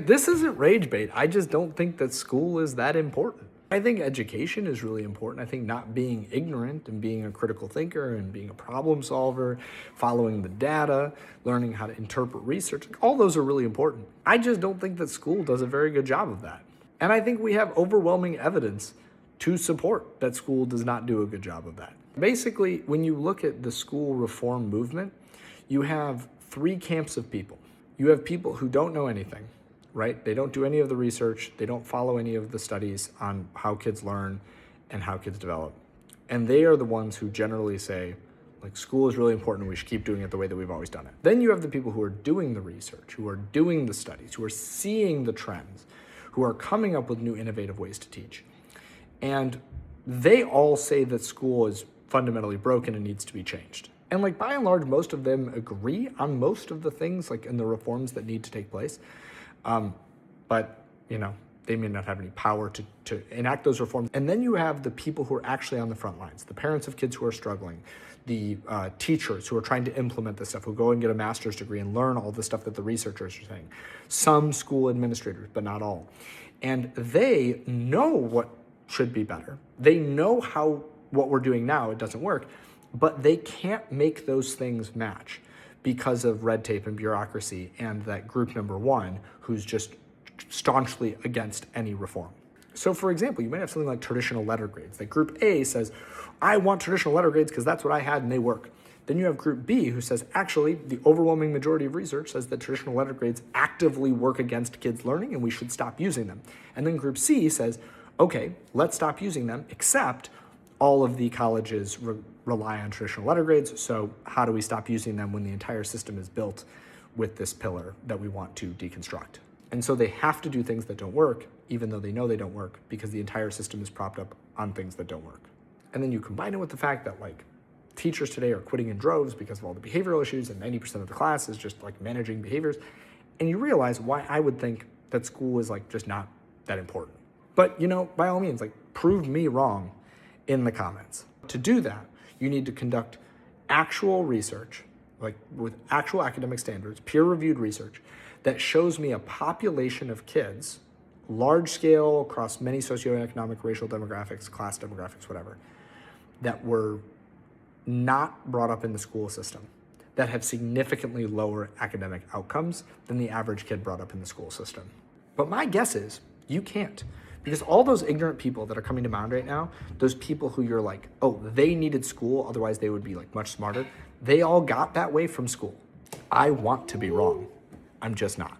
And this isn't rage bait. I just don't think that school is that important. I think education is really important. I think not being ignorant and being a critical thinker and being a problem solver, following the data, learning how to interpret research, all those are really important. I just don't think that school does a very good job of that. And I think we have overwhelming evidence to support that school does not do a good job of that. Basically, when you look at the school reform movement, you have three camps of people. You have people who don't know anything, right? They don't do any of the research. They don't follow any of the studies on how kids learn and how kids develop. And they are the ones who generally say, like, school is really important. We should keep doing it the way that we've always done it. Then you have the people who are doing the research, who are doing the studies, who are seeing the trends, who are coming up with new innovative ways to teach. And they all say that school is fundamentally broken and needs to be changed. And like by and large, most of them agree on most of the things like in the reforms that need to take place. But, you know, they may not have any power to enact those reforms. And then you have the people who are actually on the front lines, the parents of kids who are struggling, the teachers who are trying to implement this stuff, who go and get a master's degree and learn all the stuff that the researchers are saying. Some school administrators, but not all. And they know what should be better. They know how what we're doing now, it doesn't work, but they can't make those things match because of red tape and bureaucracy and that group number one who's just staunchly against any reform. So for example, you might have something like traditional letter grades. Like group A says, I want traditional letter grades because that's what I had and they work. Then you have group B who says, actually, the overwhelming majority of research says that traditional letter grades actively work against kids' learning and we should stop using them. And then group C says, okay, let's stop using them, except all of the colleges rely on traditional letter grades, so how do we stop using them when the entire system is built with this pillar that we want to deconstruct? And so they have to do things that don't work, even though they know they don't work, because the entire system is propped up on things that don't work. And then you combine it with the fact that like teachers today are quitting in droves because of all the behavioral issues, and 90% of the class is just like managing behaviors, and you realize why I would think that school is like just not that important. But you know, by all means, like prove me wrong in the comments. To do that, you need to conduct actual research, like with actual academic standards, peer-reviewed research, that shows me a population of kids, large scale, across many socioeconomic, racial demographics, class demographics, whatever, that were not brought up in the school system, that have significantly lower academic outcomes than the average kid brought up in the school system. But my guess is you can't. Because all those ignorant people that are coming to mind right now, those people who you're like, oh, they needed school, otherwise they would be like much smarter, they all got that way from school. I want to be wrong. I'm just not.